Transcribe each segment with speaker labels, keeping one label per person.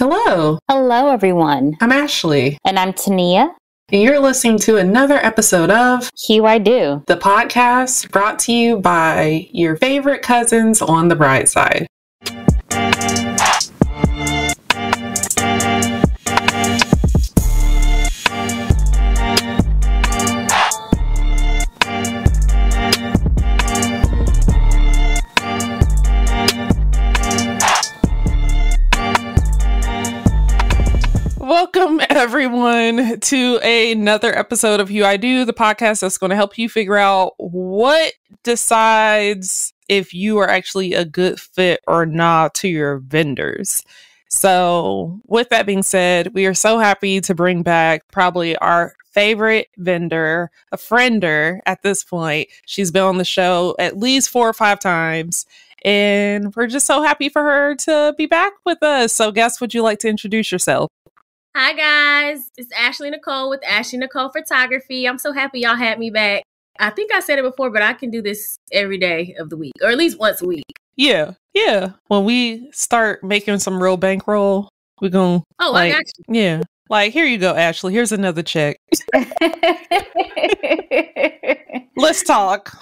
Speaker 1: Hello.
Speaker 2: Hello, everyone.
Speaker 1: I'm Ashleigh.
Speaker 2: And I'm Toniah.
Speaker 1: And you're listening to another episode of
Speaker 2: Hue I Do,
Speaker 1: the podcast brought to you by your favorite cousins on the bride side. Welcome, everyone, to another episode of Hue I Do, the podcast that's going to help you figure out what decides if you are actually a good fit or not to your vendors. So, with that being said, we are so happy to bring back probably our favorite vendor, a friender at this point. She's been on the show at least 4 or 5 times. And we're just so happy for her to be back with us. So, Guess, would you like to introduce yourself?
Speaker 3: Hi guys, it's Ashleigh Nicole with Ashleigh Nicole Photography. I'm so happy y'all had me back. I think I said it before, but I can do this every day of the week, or at least once a week.
Speaker 1: Yeah. When we start making some real bankroll, we're going to...
Speaker 3: I got you.
Speaker 1: Yeah. Like, here you go, Ashleigh. Here's another check. Let's talk.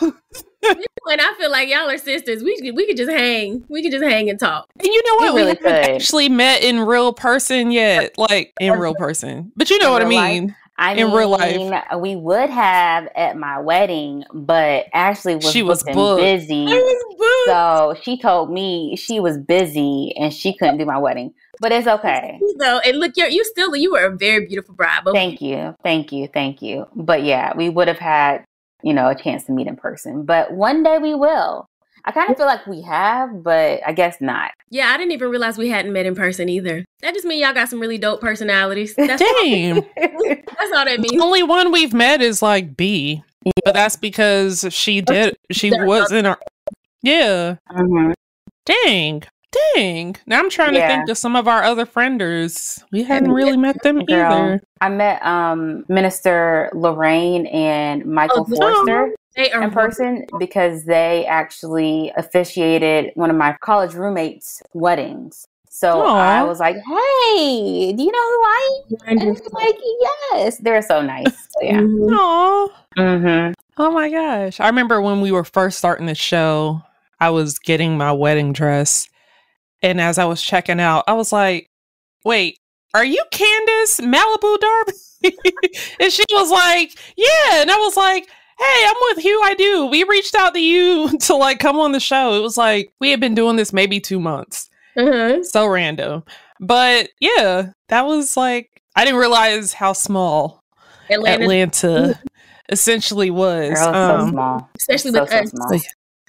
Speaker 3: And I feel like y'all are sisters. We could just hang. We could just hang and talk.
Speaker 1: And you know what?
Speaker 2: We really
Speaker 1: haven't actually met in real person yet. Like, in real person. But you know what I mean. In real life.
Speaker 2: We would have at my wedding, but Ashleigh was
Speaker 1: booked.
Speaker 2: busy. So she told me she was busy and she couldn't do my wedding. But it's okay.
Speaker 3: So, and look, you were a very beautiful bride.
Speaker 2: Thank you. But yeah, we would have had, a chance to meet in person. But one day we will. I kind of feel like we have, but I guess not.
Speaker 3: Yeah, I didn't even realize we hadn't met in person either. That just means y'all got some really dope personalities. That's
Speaker 1: Damn.
Speaker 3: That's all that means.
Speaker 1: The only one we've met is like B. Yeah. But that's because she was in our... Yeah.
Speaker 2: Mm-hmm.
Speaker 1: Dang. Now I'm trying to think of some of our other frienders. We hadn't really met them either.
Speaker 2: I met Minister Lorraine and Michael Forster in person because they actually officiated one of my college roommates' weddings. So I was like, hey, do you know who I am? And they were like, yes. They're so nice. So, yeah.
Speaker 1: Aww.
Speaker 2: Mm-hmm.
Speaker 1: Oh my gosh. I remember when we were first starting the show, I was getting my wedding dress. And as I was checking out, I was like, wait, are you Candace Malibu Darby? And she was like, yeah. And I was like, hey, I'm with Hue I Do. We reached out to you to like come on the show. It was like, we had been doing this maybe 2 months.
Speaker 3: Mm-hmm.
Speaker 1: So random. But yeah, that was like, I didn't realize how small Atlanta essentially was.
Speaker 2: So small.
Speaker 3: Especially with us.
Speaker 2: Small.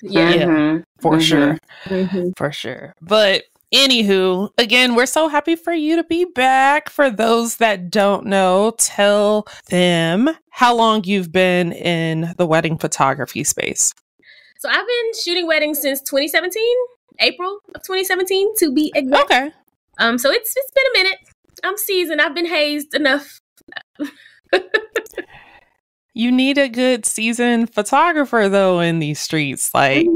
Speaker 3: Yeah.
Speaker 2: Mm-hmm.
Speaker 1: For sure.
Speaker 3: Mm-hmm.
Speaker 1: For sure. But anywho, again, we're so happy for you to be back. For those that don't know, tell them how long you've been in the wedding photography space.
Speaker 3: So I've been shooting weddings since 2017, April of 2017 to be exact.
Speaker 1: Okay.
Speaker 3: So it's been a minute. I'm seasoned. I've been hazed enough.
Speaker 1: You need a good seasoned photographer, though, in these streets. Like,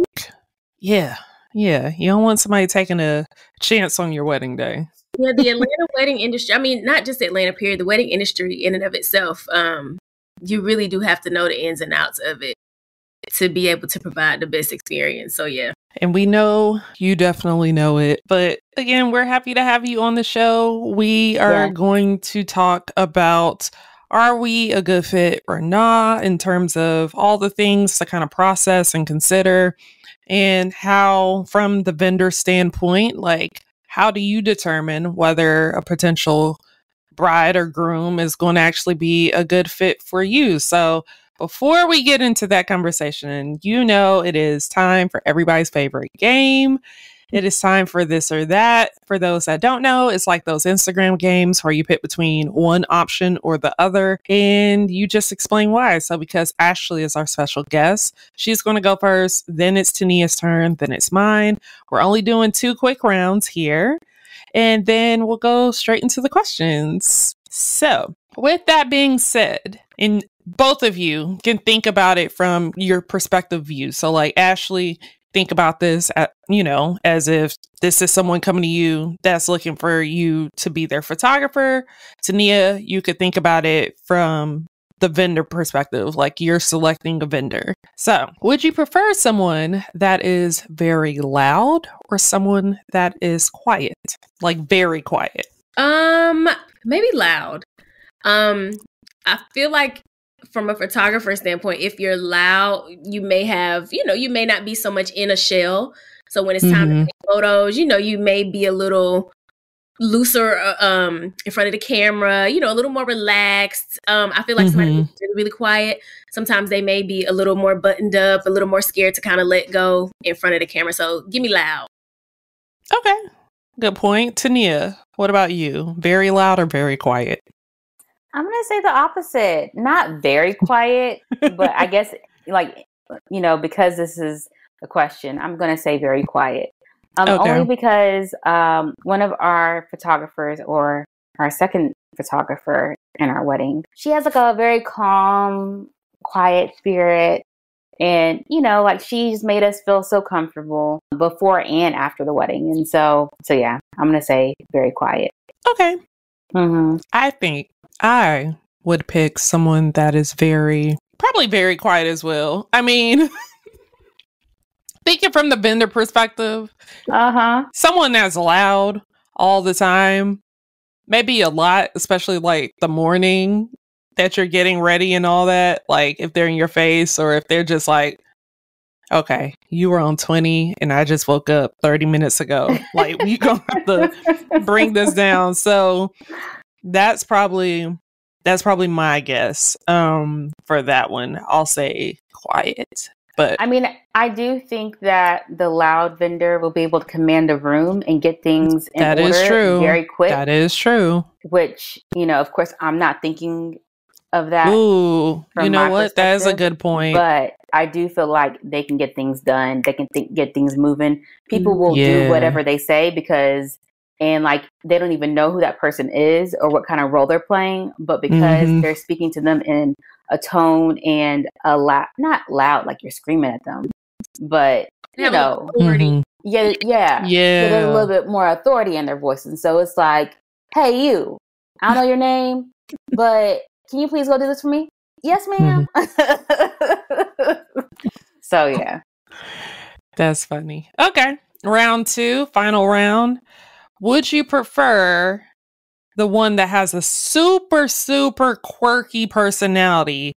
Speaker 1: yeah. You don't want somebody taking a chance on your wedding day.
Speaker 3: Yeah, the Atlanta wedding industry, I mean, not just Atlanta, period, the wedding industry in and of itself, you really do have to know the ins and outs of it to be able to provide the best experience. So, yeah.
Speaker 1: And we know you definitely know it. But again, we're happy to have you on the show. We are going to talk about... Are we a good fit or not in terms of all the things to kind of process and consider, and how, from the vendor standpoint, like, how do you determine whether a potential bride or groom is going to actually be a good fit for you? So before we get into that conversation, it is time for everybody's favorite game. It is time for this or that. For those that don't know, it's like those Instagram games where you pick between one option or the other, and you just explain why. So because Ashleigh is our special guest, she's going to go first. Then it's Tonia's turn. Then it's mine. We're only doing 2 quick rounds here, and then we'll go straight into the questions. So with that being said, and both of you can think about it from your perspective view. So like Ashleigh, think about this, as if this is someone coming to you that's looking for you to be their photographer. Toniah, you could think about it from the vendor perspective, like you're selecting a vendor. So, would you prefer someone that is very loud or someone that is quiet, like very quiet?
Speaker 3: Maybe loud. I feel like from a photographer standpoint, if you're loud, you may have, you may not be so much in a shell. So when it's time to take photos, you may be a little looser in front of the camera, a little more relaxed. I feel like somebody who's really, really quiet, sometimes they may be a little more buttoned up, a little more scared to kind of let go in front of the camera. So give me loud.
Speaker 1: Okay. Good point. Toniah, what about you? Very loud or very quiet?
Speaker 2: I'm going to say the opposite. Not very quiet, but I guess because this is a question, I'm going to say very quiet. Only because one of our photographers, or our second photographer in our wedding, she has like a very calm, quiet spirit. And, she's made us feel so comfortable before and after the wedding. And so yeah, I'm going to say very quiet.
Speaker 1: Okay. I think I would pick someone that is probably very quiet as well. I mean, thinking from the vendor perspective, someone that's loud all the time, maybe a lot, especially like the morning that you're getting ready and all that. Like if they're in your face, or if they're just like, okay, you were on 20 and I just woke up 30 minutes ago. Like we gonna have to bring this down. So that's probably my guess for that one. I'll say quiet. But
Speaker 2: I mean, I do think that the loud vendor will be able to command a room and get things in order very quick.
Speaker 1: That is true.
Speaker 2: Which, of course, I'm not thinking of that.
Speaker 1: Ooh, you know what? That is a good point.
Speaker 2: But I do feel like they can get things done. They can get things moving. People will do whatever they say because, and like, they don't even know who that person is or what kind of role they're playing. But because they're speaking to them in a tone and not loud, like you're screaming at them, but, authority. Yeah. There's a little bit more authority in their voice. And so it's like, hey, you, I don't know your name, but can you please go do this for me? Yes, ma'am. So, yeah.
Speaker 1: That's funny. Okay. Round 2, final round. Would you prefer the one that has a super, super quirky personality,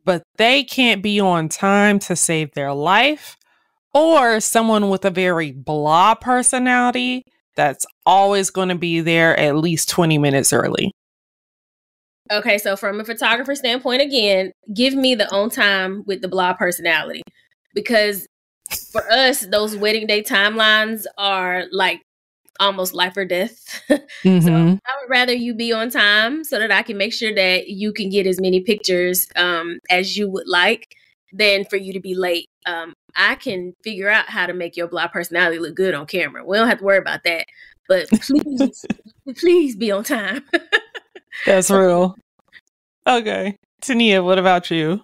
Speaker 1: but they can't be on time to save their life, or someone with a very blah personality that's always going to be there at least 20 minutes early?
Speaker 3: Okay, so from a photographer standpoint, again, give me the on time with the blah personality. Because for us, those wedding day timelines are like almost life or death. So I would rather you be on time so that I can make sure that you can get as many pictures as you would like than for you to be late. I can figure out how to make your blah personality look good on camera. We don't have to worry about that. But please be on time.
Speaker 1: That's real. Okay. Toniah, what about you?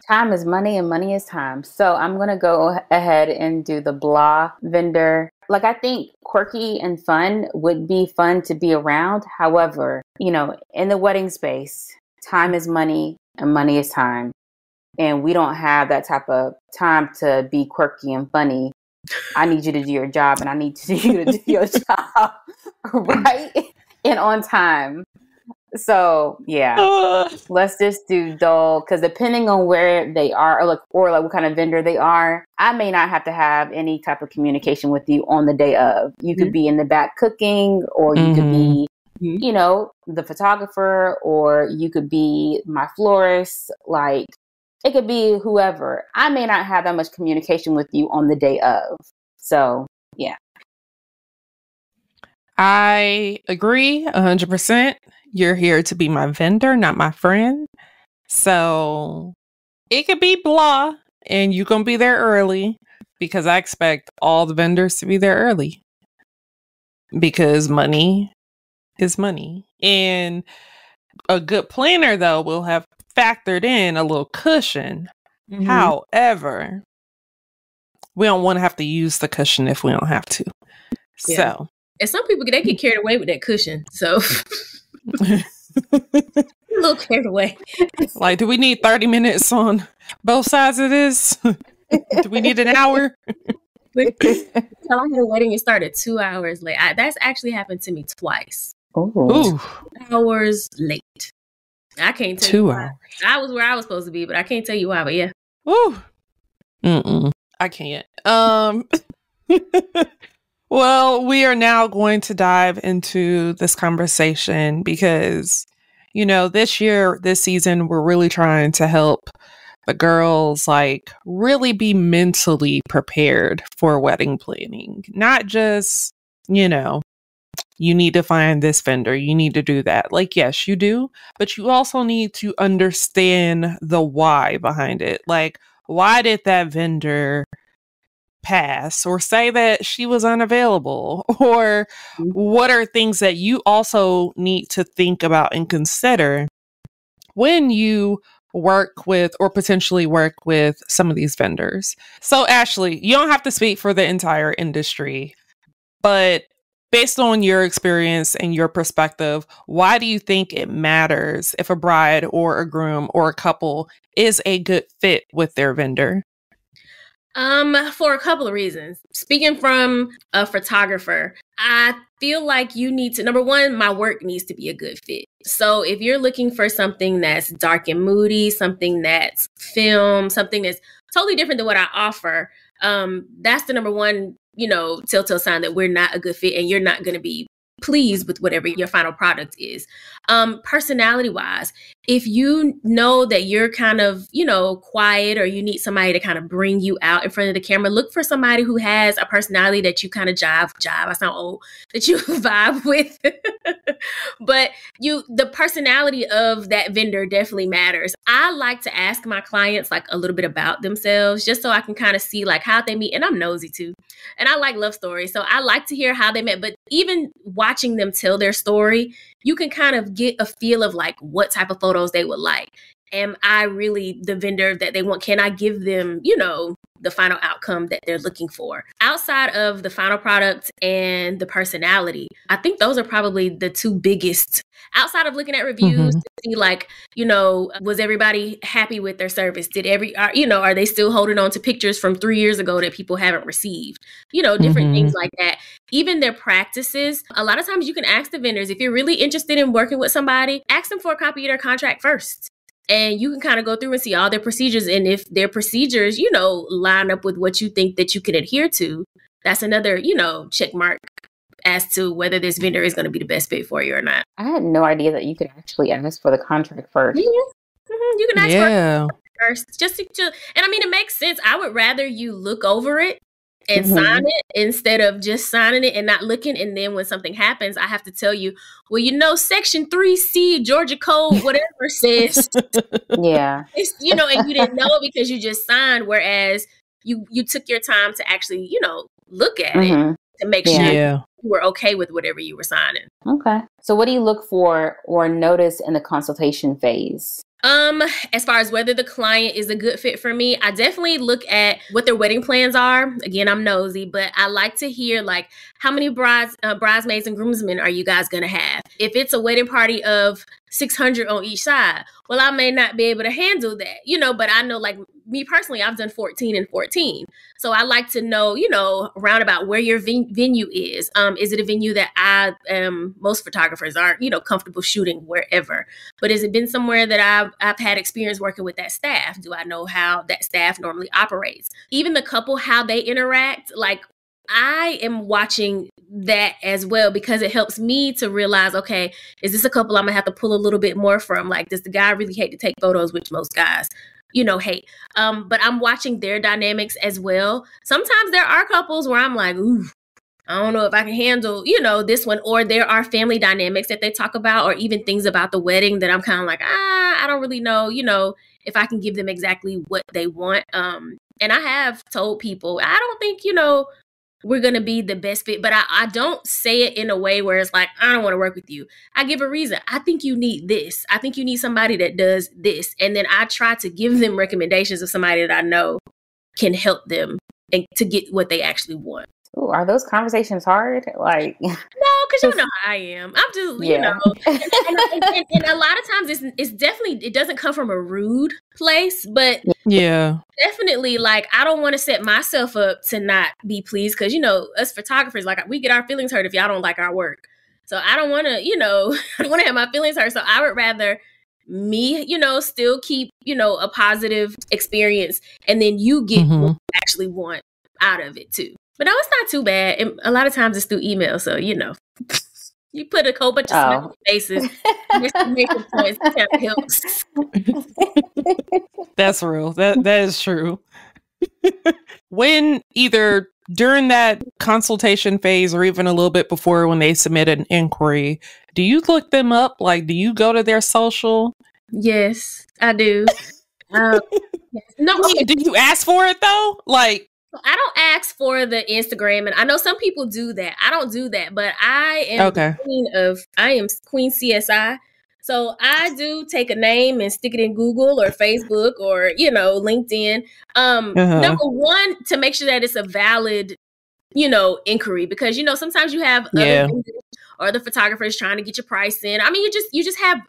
Speaker 2: Time is money and money is time. So I'm going to go ahead and do the blah vendor. Like, I think quirky and fun would be fun to be around. However, in the wedding space, time is money and money is time. And we don't have that type of time to be quirky and funny. I need you to do your job and I need you to do your job right and on time. So yeah, let's just do dull, because depending on where they are or what kind of vendor they are, I may not have to have any type of communication with you on the day of. You could be in the back cooking, or you could be, the photographer, or you could be my florist. Like, it could be whoever. I may not have that much communication with you on the day of. So yeah.
Speaker 1: I agree 100%. You're here to be my vendor, not my friend. So it could be blah, and you're going to be there early, because I expect all the vendors to be there early, because money is money. And a good planner, though, will have factored in a little cushion. However, we don't want to have to use the cushion if we don't have to. Yeah. So,
Speaker 3: and some people, they get carried away with that cushion. So a little carried away.
Speaker 1: Like, do we need 30 minutes on both sides of this? Do we need an hour?
Speaker 3: Tell I had a wedding and started 2 hours late. That's actually happened to me twice.
Speaker 1: Ooh.
Speaker 3: 2 hours late. I can't tell
Speaker 1: 2
Speaker 3: you
Speaker 1: hours.
Speaker 3: Why. I was where I was supposed to be, but I can't tell you why. But yeah.
Speaker 1: Ooh. I can't. Well, we are now going to dive into this conversation because, you know, this season, we're really trying to help the girls like really be mentally prepared for wedding planning. Not just, you know, you need to find this vendor, you need to do that. Like, yes, you do, but you also need to understand the why behind it. Like, why did that vendor pass or say that she was unavailable? Or what are things that you also need to think about and consider when you work with or potentially work with some of these vendors? So Ashleigh, you don't have to speak for the entire industry, but based on your experience and your perspective, why do you think it matters if a bride or a groom or a couple is a good fit with their vendor?
Speaker 3: For a couple of reasons. Speaking from a photographer, I feel like you need to, number one, my work needs to be a good fit. So if you're looking for something that's dark and moody, something that's film, something that's totally different than what I offer, that's the number one, you know, telltale sign that we're not a good fit and you're not going to be pleased with whatever your final product is. Personality wise, if you know that you're kind of, you know, quiet, or you need somebody to kind of bring you out in front of the camera, look for somebody who has a personality that you kind of jive, I sound old, that you vibe with. But the personality of that vendor definitely matters. I like to ask my clients like a little bit about themselves, just so I can kind of see like how they meet. And I'm nosy too. And I like love stories. So I like to hear how they met. But even watching them tell their story, you can kind of get a feel of like what type of photos they would like. Am I really the vendor that they want? Can I give them, you know, the final outcome that they're looking for? Outside of the final product and the personality, I think those are probably the two biggest. Outside of looking at reviews to see like, you know, was everybody happy with their service? Are they still holding on to pictures from 3 years ago that people haven't received? You know, different things like that. Even their practices. A lot of times you can ask the vendors, if you're really interested in working with somebody, ask them for a copy of their contract first. And you can kind of go through and see all their procedures. And if their procedures, you know, line up with what you think that you can adhere to, that's another, you know, check mark as to whether this vendor is going to be the best fit for you or not.
Speaker 2: I had no idea that you could actually ask for the contract first.
Speaker 3: Yeah. You can ask for it first. Just and I mean, it makes sense. I would rather you look over it and sign it instead of just signing it and not looking. And then when something happens, I have to tell you, well, you know, Section 3C, Georgia Code, whatever says.
Speaker 2: Yeah.
Speaker 3: It's, you know, and you didn't know it because you just signed, whereas you took your time to actually, you know, look at it to make sure you were okay with whatever you were signing.
Speaker 2: Okay. So what do you look for or notice in the consultation phase?
Speaker 3: As far as whether the client is a good fit for me, I definitely look at what their wedding plans are. Again, I'm nosy, but I like to hear like how many bridesmaids and groomsmen are you guys going to have? If it's a wedding party of 600 on each side, well, I may not be able to handle that, you know, but I know like me personally, I've done 14 and 14. So I like to know, you know, around about where your venue is. Is it a venue that most photographers aren't, you know, comfortable shooting wherever, but has it been somewhere that I've had experience working with that staff? Do I know how that staff normally operates? Even the couple, how they interact, like I am watching that as well, because it helps me to realize, okay, is this a couple I'm gonna have to pull a little bit more from? Like, does the guy really hate to take photos, which most guys, you know, hate? But I'm watching their dynamics as well. Sometimes there are couples where I'm like, ooh, I don't know if I can handle, you know, this one. Or there are family dynamics that they talk about, or even things about the wedding that I'm kind of like, I don't really know, you know, if I can give them exactly what they want. And I have told people, I don't think, you know, we're going to be the best fit, but I don't say it in a way where it's like, I don't want to work with you. I give a reason. I think you need this. I think you need somebody that does this. And then I try to give them recommendations of somebody that I know can help them and to get what they actually want.
Speaker 2: Ooh, are those conversations hard? Like,
Speaker 3: no, because you know how I am. I'm just, you know, and a lot of times it's definitely, it doesn't come from a rude place, but
Speaker 1: yeah, definitely
Speaker 3: like, I don't want to set myself up to not be pleased because, you know, us photographers, like we get our feelings hurt if y'all don't like our work. So I don't want to, you know, I don't want to have my feelings hurt. So I would rather me, you know, still keep, you know, a positive experience and then you get what you actually want out of it too. But no, it's not too bad. And a lot of times it's through email. So, you know, you put a whole bunch of faces, exclamation points, kind of helps.
Speaker 1: That's real. That is true. When either during that consultation phase or even a little bit before when they submit an inquiry, do you look them up? Like, do you go to their social?
Speaker 3: Yes, I do. No,
Speaker 1: do you ask for it though? Like,
Speaker 3: I don't ask for the Instagram, and I know some people do that. I don't do that, but I am Queen CSI. So I do take a name and stick it in Google or Facebook or, you know, LinkedIn. Number one, to make sure that it's a valid, you know, inquiry, because, you know, sometimes you have other or the photographers trying to get your price in. I mean, you just have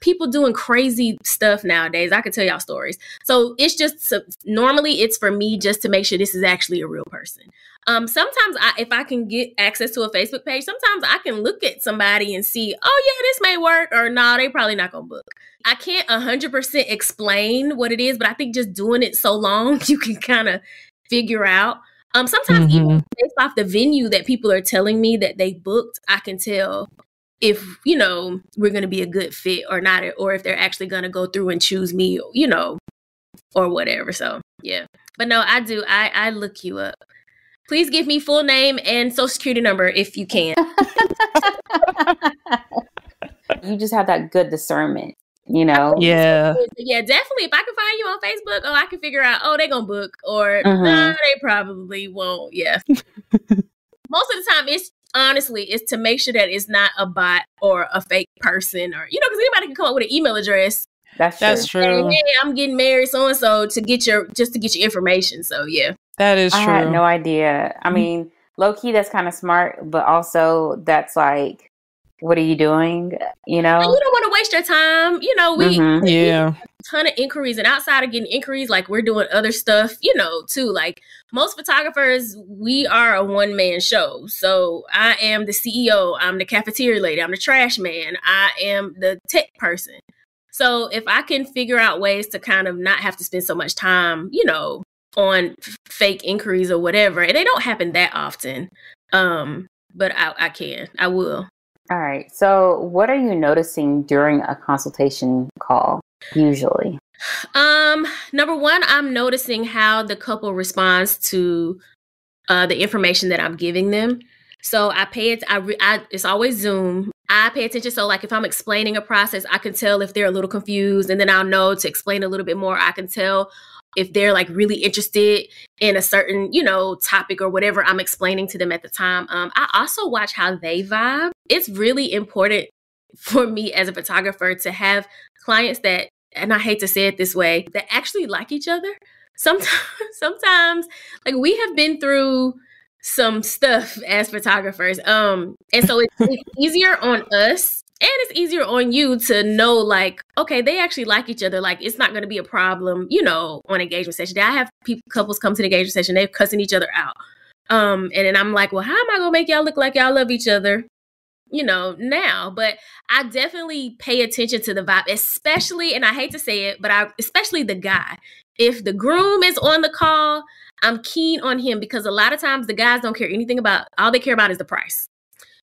Speaker 3: people doing crazy stuff nowadays. I could tell y'all stories. So it's just, normally it's for me just to make sure this is actually a real person. Sometimes if I can get access to a Facebook page, sometimes I can look at somebody and see, oh yeah, this may work, or no, they probably not gonna book. I can't 100% explain what it is, but I think just doing it so long, you can kind of figure out. Sometimes even based off the venue that people are telling me that they booked, I can tell if, you know, we're going to be a good fit or not, or if they're actually going to go through and choose me, you know, or whatever. So, yeah. But no, I do. I look you up. Please give me full name and social security number if you can.
Speaker 2: You just have that good discernment, you know?
Speaker 1: Yeah.
Speaker 3: Yeah, definitely. If I can find you on Facebook, oh, I can figure out, oh, they're going to book, or no, they probably won't. Yeah. Most of the time, it's to make sure that it's not a bot or a fake person, or, you know, because anybody can come up with an email address.
Speaker 1: That's true.
Speaker 3: And, hey, I'm getting married so-and-so to get your information. So, yeah.
Speaker 1: That is true.
Speaker 2: I had no idea. I mean, low-key, that's kind of smart, but also that's like, what are you doing? You know?
Speaker 3: And you don't want to waste your time. You know, we
Speaker 1: yeah.
Speaker 3: a ton of inquiries, and outside of getting inquiries, like, we're doing other stuff, you know, too. Like, most photographers, we are a one-man show. So I am the CEO, I'm the cafeteria lady, I'm the trash man, I am the tech person. So if I can figure out ways to kind of not have to spend so much time, you know, on fake inquiries or whatever, and they don't happen that often, but I will.
Speaker 2: All right. So what are you noticing during a consultation call usually?
Speaker 3: Number one, I'm noticing how the couple responds to the information that I'm giving them. So it's always Zoom. I pay attention. So like if I'm explaining a process, I can tell if they're a little confused, and then I'll know to explain a little bit more. I can tell if they're like really interested in a certain, you know, topic or whatever I'm explaining to them at the time. I also watch how they vibe. It's really important for me as a photographer to have clients that, and I hate to say it this way, that actually like each other. Sometimes like we have been through some stuff as photographers. And so it's easier on us, and it's easier on you to know, like, okay, they actually like each other. Like, it's not going to be a problem, you know, on engagement session. I have couples come to the engagement session, they're cussing each other out. And then I'm like, well, how am I going to make y'all look like y'all love each other, you know, now? But I definitely pay attention to the vibe, especially, and I hate to say it, but especially the guy. If the groom is on the call, I'm keen on him, because a lot of times the guys don't care anything about, all they care about is the price.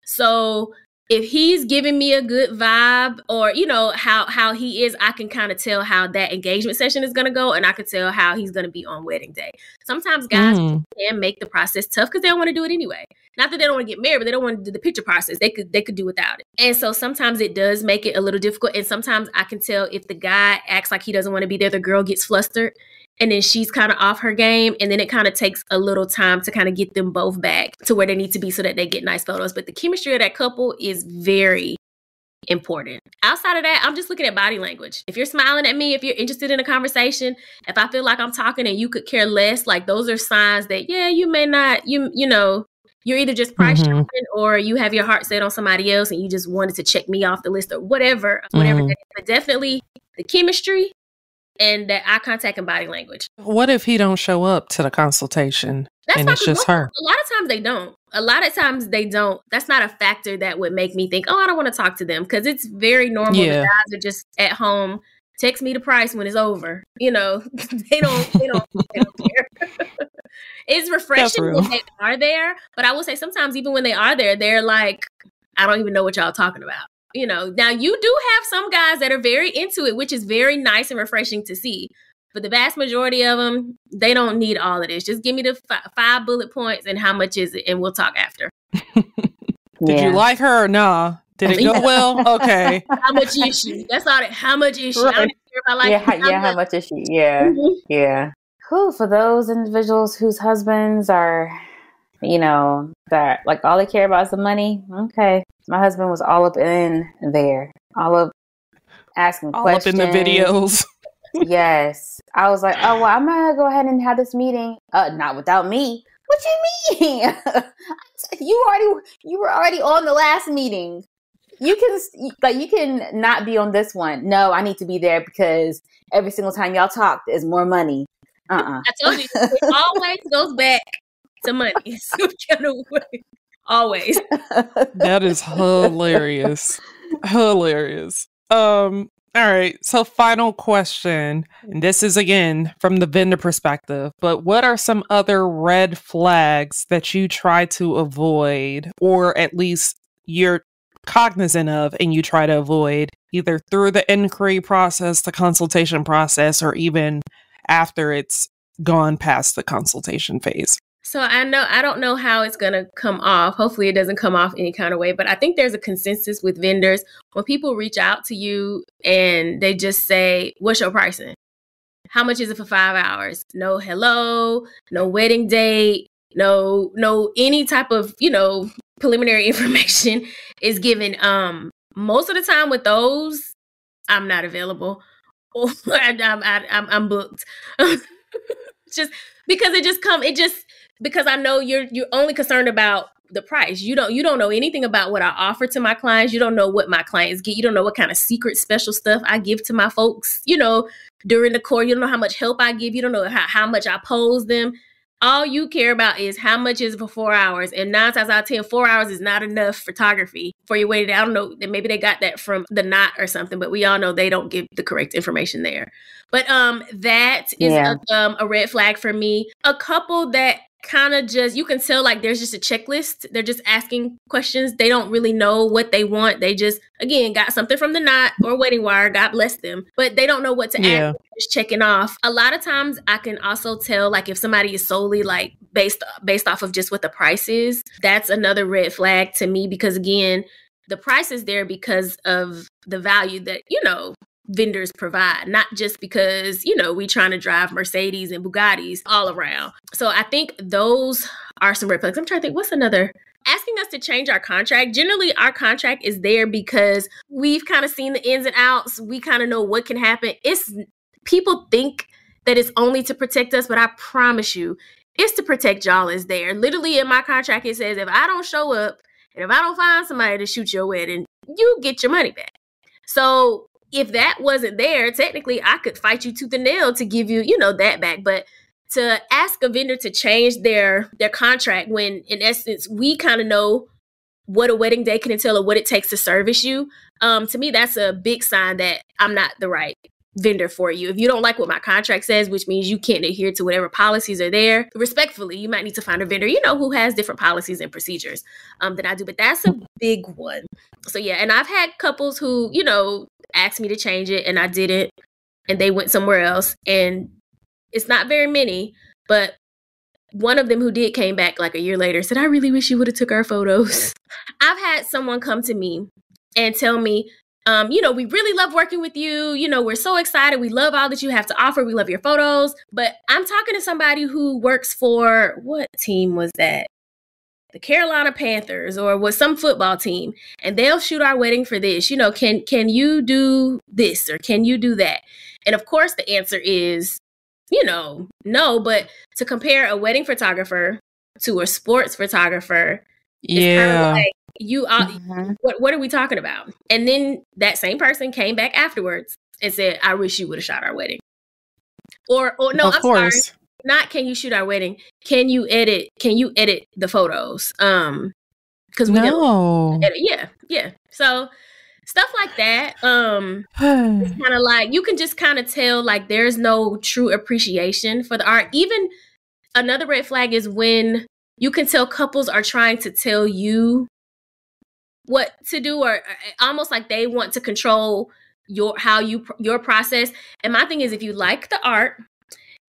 Speaker 3: So if he's giving me a good vibe, or, you know, how he is, I can kind of tell how that engagement session is going to go, and I can tell how he's going to be on wedding day. Sometimes guys can make the process tough because they don't want to do it anyway. Not that they don't want to get married, but they don't want to do the picture process. They could do without it. And so sometimes it does make it a little difficult. And sometimes I can tell if the guy acts like he doesn't want to be there, the girl gets flustered, and then she's kind of off her game. And then it kind of takes a little time to kind of get them both back to where they need to be so that they get nice photos. But the chemistry of that couple is very, important. Outside of that, I'm just looking at body language. If you're smiling at me, if you're interested in a conversation, if I feel like I'm talking and you could care less, like those are signs that, yeah, you may not, you know, you're either just price shopping or you have your heart set on somebody else and you just wanted to check me off the list or whatever that is. But definitely the chemistry and that eye contact and body language.
Speaker 1: What if he don't show up to the consultation and it's just her?
Speaker 3: A lot of times they don't. A lot of times they don't. That's not a factor that would make me think, oh, I don't want to talk to them, because it's very normal. The guys are just at home. Text me the price when it's over. You know, they don't care. It's refreshing when they are there, but I will say sometimes even when they are there, they're like, I don't even know what y'all talking about. You know, now you do have some guys that are very into it, which is very nice and refreshing to see. But the vast majority of them, they don't need all of this. Just give me the 5 bullet points and how much is it, and we'll talk after.
Speaker 1: Did you like her or nah? Did it go well? Okay.
Speaker 3: How much is she? That's all. How much is she? Right. I don't care if I like her.
Speaker 2: How much is she? Yeah. Yeah. Who, for those individuals whose husbands are, you know, that like all they care about is the money. Okay. My husband was all up in there, all up asking questions.
Speaker 1: All up in the videos.
Speaker 2: Yes. I was like, oh, well, I'm going to go ahead and have this meeting. Not without me. What you mean? You were already on the last meeting. You can not be on this one. No, I need to be there because every single time y'all talk, there's more money.
Speaker 3: I told you, it always goes back to money. Always.
Speaker 1: That is hilarious. Hilarious. All right. So final question. And this is again from the vendor perspective, but what are some other red flags that you try to avoid, or at least you're cognizant of and you try to avoid, either through the inquiry process, the consultation process, or even after it's gone past the consultation phase?
Speaker 3: So I don't know how it's going to come off. Hopefully it doesn't come off any kind of way, but I think there's a consensus with vendors when people reach out to you and they just say, what's your pricing? How much is it for 5 hours? No hello, no wedding date, no any type of, you know, preliminary information is given. Most of the time with those, I'm not available or I'm booked. Just because because I know you're only concerned about the price. You don't know anything about what I offer to my clients. You don't know what my clients get. You don't know what kind of secret special stuff I give to my folks, you know, during the course. You don't know how much help I give. You don't know how much I pose them. All you care about is how much is it for 4 hours. And 9 times out of 10, 4 hours is not enough photography for your wedding. I don't know, maybe they got that from the Knot or something, but we all know they don't give the correct information there. But that is a red flag for me. A couple that kind of just, you can tell like there's just a checklist. They're just asking questions. They don't really know what they want. They just, again, got something from the Knot or Wedding Wire, God bless them, but they don't know what to ask. Just checking off. A lot of times I can also tell like if somebody is solely like based off of just what the price is, that's another red flag to me, because again, the price is there because of the value that, you know, vendors provide, not just because, you know, we trying to drive Mercedes and Bugattis all around. So I think those are some red flags. I'm trying to think, what's another? Asking us to change our contract. Generally, our contract is there because we've kind of seen the ins and outs. We kind of know what can happen. People think that it's only to protect us, but I promise you, it's to protect y'all is there. Literally in my contract, it says, if I don't show up and if I don't find somebody to shoot your wedding, you get your money back. So if that wasn't there, technically I could fight you tooth and nail to give you, you know, that back. But to ask a vendor to change their contract when in essence, we kind of know what a wedding day can entail or what it takes to service you. To me, that's a big sign that I'm not the right vendor for you. If you don't like what my contract says, which means you can't adhere to whatever policies are there, respectfully, you might need to find a vendor, you know, who has different policies and procedures than I do. But that's a big one. So yeah, and I've had couples who, you know, asked me to change it and I didn't, and they went somewhere else. And it's not very many, but one of them who did came back like a year later, said, I really wish you would have took our photos. I've had someone come to me and tell me, you know, we really love working with you. You know, we're so excited. We love all that you have to offer. We love your photos. But I'm talking to somebody who works for, what team was that? the Carolina Panthers or with some football team, and they'll shoot our wedding for this. You know, can you do this or can you do that? And of course, the answer is, you know, no. But to compare a wedding photographer to a sports photographer, it's kind of like what are we talking about? And then that same person came back afterwards and said, "I wish you would have shot our wedding." Or no,
Speaker 1: of course.
Speaker 3: Sorry. Not can you shoot our wedding? Can you edit the photos? Because we yeah. So stuff like that. It's kind of like you can just kind of tell like there's no true appreciation for the art. Even another red flag is when you can tell couples are trying to tell you what to do, or almost like they want to control your process. And my thing is, if you like the art,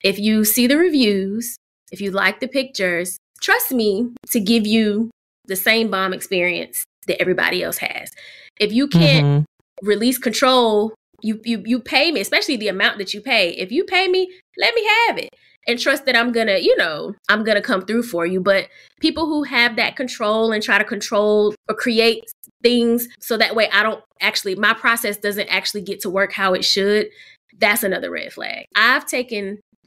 Speaker 3: if you see the reviews, if you like the pictures, trust me to give you the same bomb experience that everybody else has. If you can't release control, you pay me, especially the amount that you pay. If you pay me, let me have it and trust that I'm gonna come through for you. But people who have that control and try to control or create things so that way my process doesn't actually get to work how it should, that's another red flag.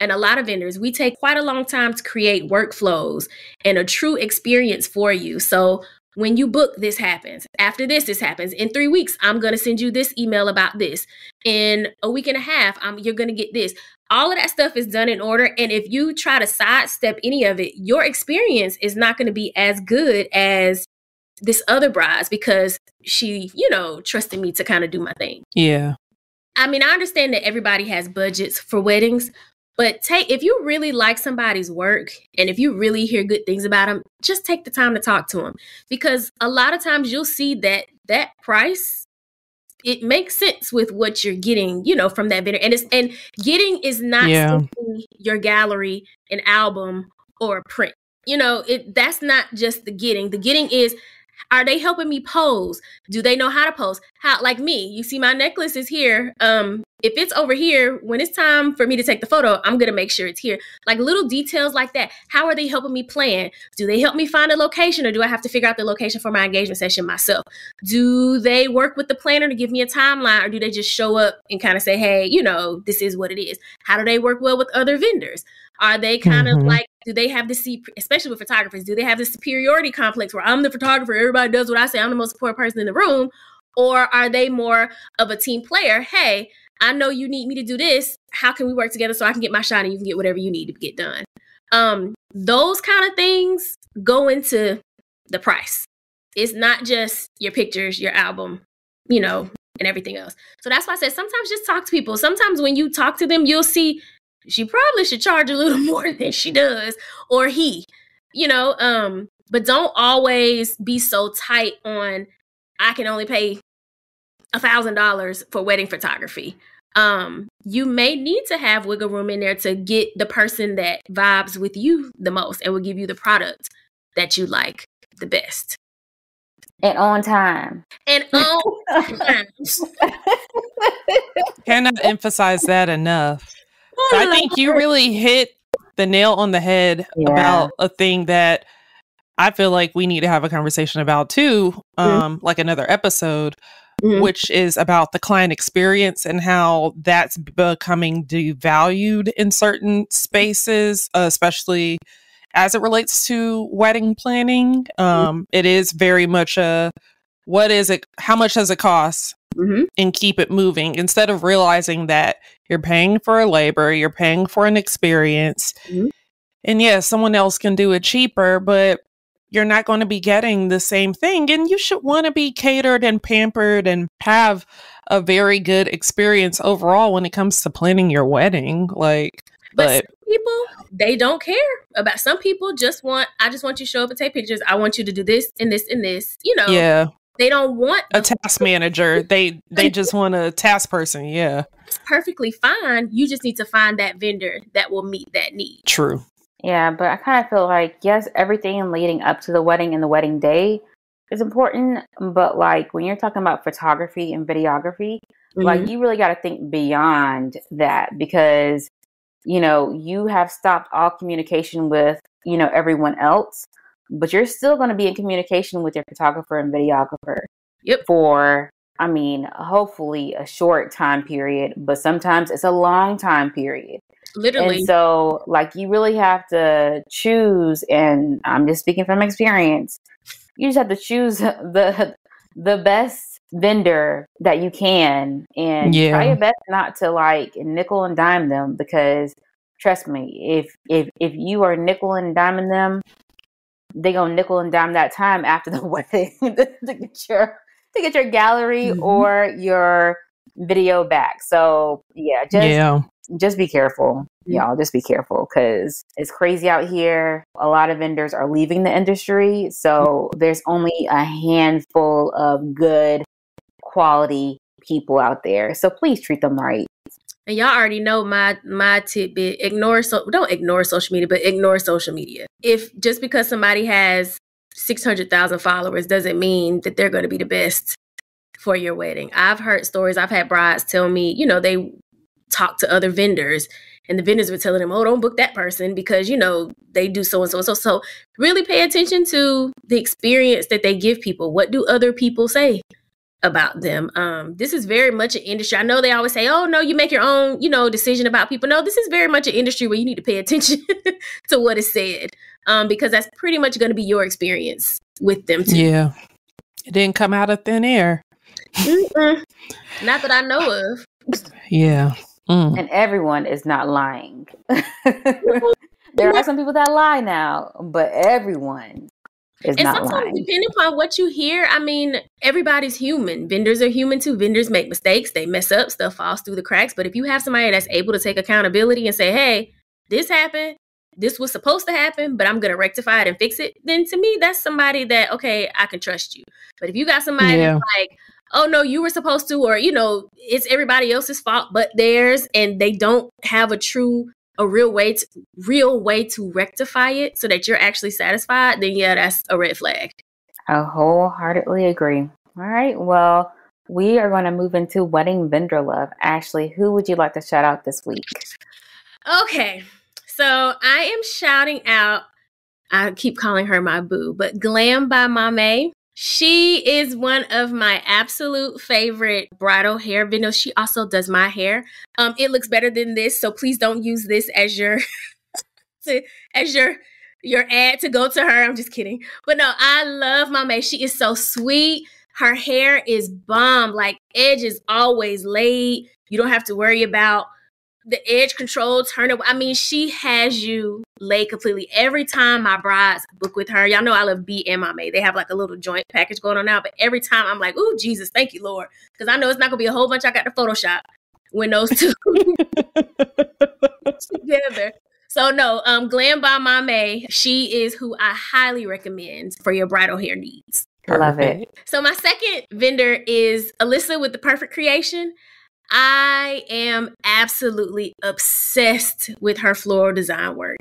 Speaker 3: And a lot of vendors, we take quite a long time to create workflows and a true experience for you. So when you book, this happens. After this happens. In 3 weeks, I'm going to send you this email about this. In a week and a half, you're going to get this. All of that stuff is done in order. And if you try to sidestep any of it, your experience is not going to be as good as this other bride's because she, trusted me to kind of do my thing.
Speaker 1: Yeah.
Speaker 3: I mean, I understand that everybody has budgets for weddings, but if you really like somebody's work and if you really hear good things about them, just take the time to talk to them, because a lot of times you'll see that price, it makes sense with what you're getting, from that vendor. And getting is not simply your gallery, an album, or a print. That's not just the getting. The getting is, are they helping me pose? Do they know how to pose? How, like me, you see my necklace is here. If it's over here, when it's time for me to take the photo, I'm going to make sure it's here. Like little details like that. How are they helping me plan? Do they help me find a location, or do I have to figure out the location for my engagement session myself? Do they work with the planner to give me a timeline, or do they just show up and kind of say, hey, this is what it is? How do they work well with other vendors? Are they kind of like, do they have especially with photographers, do they have the superiority complex where I'm the photographer, everybody does what I say, I'm the most important person in the room? Or are they more of a team player? Hey, I know you need me to do this. How can we work together so I can get my shot and you can get whatever you need to get done? Those kind of things go into the price. It's not just your pictures, your album, and everything else. So that's why I said sometimes just talk to people. Sometimes when you talk to them, you'll see she probably should charge a little more than she does, or he, but don't always be so tight on, I can only pay $1,000 for wedding photography. You may need to have wiggle room in there to get the person that vibes with you the most and will give you the product that you like the best.
Speaker 2: And on time.
Speaker 1: Cannot emphasize that enough. So I think you really hit the nail on the head about a thing that I feel like we need to have a conversation about too, like another episode, which is about the client experience and how that's becoming devalued in certain spaces, especially as it relates to wedding planning. It is very much what is it? How much does it cost? And keep it moving, instead of realizing that you're paying for a labor, you're paying for an experience. And someone else can do it cheaper, but you're not going to be getting the same thing. And you should want to be catered and pampered and have a very good experience overall when it comes to planning your wedding. But
Speaker 3: some people, they don't care about. Some people I just want you to show up and take pictures. I want you to do this and this and this,
Speaker 1: Yeah.
Speaker 3: They don't want
Speaker 1: a task manager. They just want a task person. Yeah.
Speaker 3: It's perfectly fine. You just need to find that vendor that will meet that need.
Speaker 1: True.
Speaker 2: Yeah, but I kind of feel like, yes, everything leading up to the wedding and the wedding day is important. But like when you're talking about photography and videography, like you really got to think beyond that, because, you have stopped all communication with, everyone else. but you're still going to be in communication with your photographer and videographer.
Speaker 3: Yep.
Speaker 2: For, I mean, hopefully a short time period, but sometimes it's a long time period.
Speaker 3: Literally.
Speaker 2: And so, like, you really have to choose, and I'm just speaking from experience, you just have to choose the best vendor that you can, and try your best not to, like, nickel and dime them, because trust me, if you are nickel and diming them, they gonna nickel and dime that time after the wedding to get your gallery or your video back. So just be careful, y'all. Just be careful, because it's crazy out here. A lot of vendors are leaving the industry, so there's only a handful of good quality people out there. So please treat them right.
Speaker 3: And y'all already know my tidbit. Don't ignore social media, but ignore social media. If just because somebody has 600,000 followers doesn't mean that they're going to be the best for your wedding. I've heard stories. I've had brides tell me, you know, they talk to other vendors, and the vendors were telling them, oh, don't book that person because, you know, they do so and so and so. So really pay attention to the experience that they give people. What do other people say about them? This is very much an industry. I know they always say, oh, no, you make your own, you know, decision about people. No, this is very much an industry where you need to pay attention to what is said, because that's pretty much going to be your experience with them too.
Speaker 1: Yeah. It didn't come out of thin air.
Speaker 3: Not that I know of.
Speaker 1: Yeah.
Speaker 2: And everyone is not lying. There are some people that lie now, but everyone is not lying. And sometimes,
Speaker 3: depending upon what you hear, I mean, everybody's human. Vendors are human too. Vendors make mistakes. They mess up. Stuff falls through the cracks. But if you have somebody that's able to take accountability and say, hey, this happened, this was supposed to happen, but I'm going to rectify it and fix it, then to me, that's somebody that, okay, I can trust you. But if you got somebody that's like, oh, no, you were supposed to, or, you know, it's everybody else's fault but theirs, and they don't have a real way to rectify it so that you're actually satisfied, then yeah, that's a red flag.
Speaker 2: I wholeheartedly agree. All right. Well, we are going to move into wedding vendor love. Ashleigh, who would you like to shout out this week?
Speaker 3: Okay. So I am shouting out, I keep calling her my boo, but Glam by Mame. She is one of my absolute favorite bridal hair vendors. She also does my hair. It looks better than this, so please don't use this as your your ad to go to her. I'm just kidding. But no, I love Mame. She is so sweet. Her hair is bomb. Like, edge is always laid. You don't have to worry about the edge control, turn it. I mean, she has you laid completely. Every time my brides book with her, y'all know I love B and Mame. They have like a little joint package going on now, but every time I'm like, ooh, Jesus, thank you, Lord. Because I know it's not going to be a whole bunch I got to Photoshop when those two together. So no, Glam by Mame, she is who I highly recommend for your bridal hair needs.
Speaker 2: Love it.
Speaker 3: So my second vendor is Alyssa with The Perfect Creation. I am absolutely obsessed with her floral design work.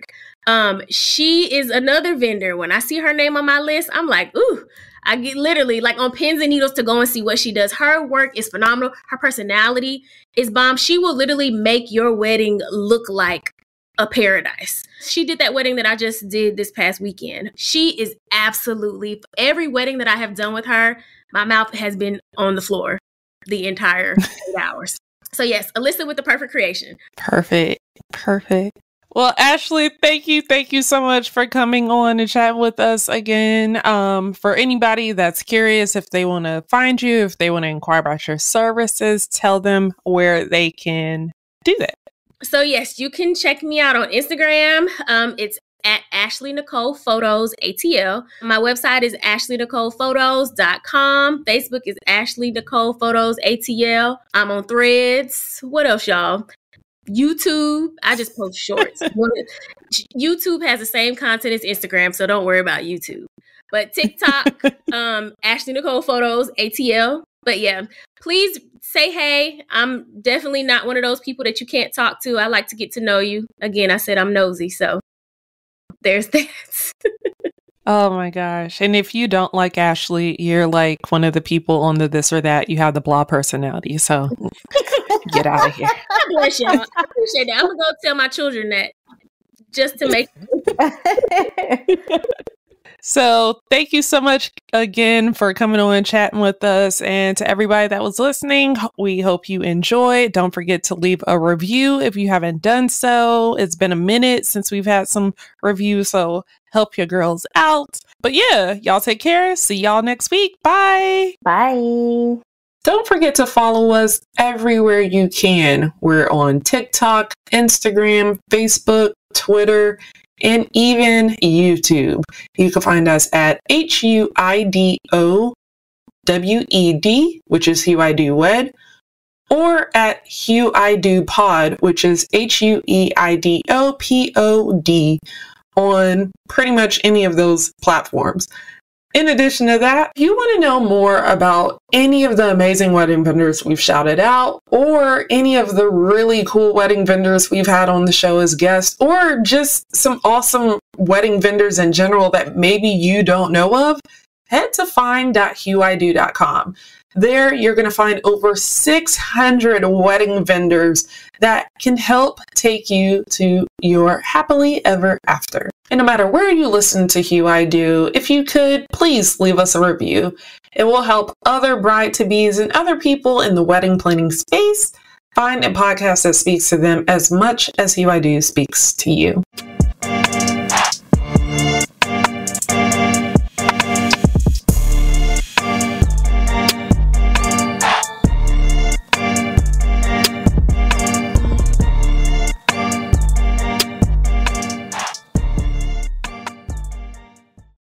Speaker 3: She is another vendor. When I see her name on my list, I'm like, ooh, I get literally like on pins and needles to go and see what she does. Her work is phenomenal. Her personality is bomb. She will literally make your wedding look like a paradise. She did that wedding that I just did this past weekend. She is absolutely, every wedding that I have done with her, my mouth has been on the floor the entire 8 hours. So yes, Alyssa with The Perfect Creation.
Speaker 1: Perfect. Well, Ashleigh, thank you so much for coming on and chat with us again. For anybody that's curious, if they want to find you, if they want to inquire about your services, tell them where they can do that.
Speaker 3: So yes, you can check me out on Instagram. It's at Ashleigh Nicole Photos ATL. My website is ashleighnicolephotos.com. Facebook is Ashleigh Nicole Photos ATL. I'm on Threads. What else, y'all? YouTube. I just post shorts. YouTube has the same content as Instagram, so don't worry about YouTube. But TikTok, Ashleigh Nicole Photos ATL. But yeah, please say hey. I'm definitely not one of those people that you can't talk to. I like to get to know you. Again, I said I'm nosy, so there's that.
Speaker 1: Oh my gosh. And if you don't like Ashleigh, you're like one of the people on the this or that. You have the blah personality. So get out of here.
Speaker 3: God bless y'all. I appreciate that. I'm going to go tell my children that just to make
Speaker 1: So thank you so much again for coming on and chatting with us. And to everybody that was listening, we hope you enjoy. Don't forget to leave a review if you haven't done so. It's been a minute since we've had some reviews, so help your girls out. But yeah, y'all take care. See y'all next week. Bye.
Speaker 2: Bye.
Speaker 1: Don't forget to follow us everywhere you can. We're on TikTok, Instagram, Facebook, Twitter, and even YouTube. You can find us at HUIDOWED, which is Hue I Do Wed, or at Hue I Do Pod, which is HUEIDOPOD, on pretty much any of those platforms. In addition to that, if you want to know more about any of the amazing wedding vendors we've shouted out, or any of the really cool wedding vendors we've had on the show as guests, or just some awesome wedding vendors in general that maybe you don't know of, head to find.hueido.com. There, you're going to find over 600 wedding vendors that can help take you to your happily ever after. And no matter where you listen to Hue I Do, if you could, please leave us a review. It will help other bride-to-bes and other people in the wedding planning space find a podcast that speaks to them as much as Hue I Do speaks to you.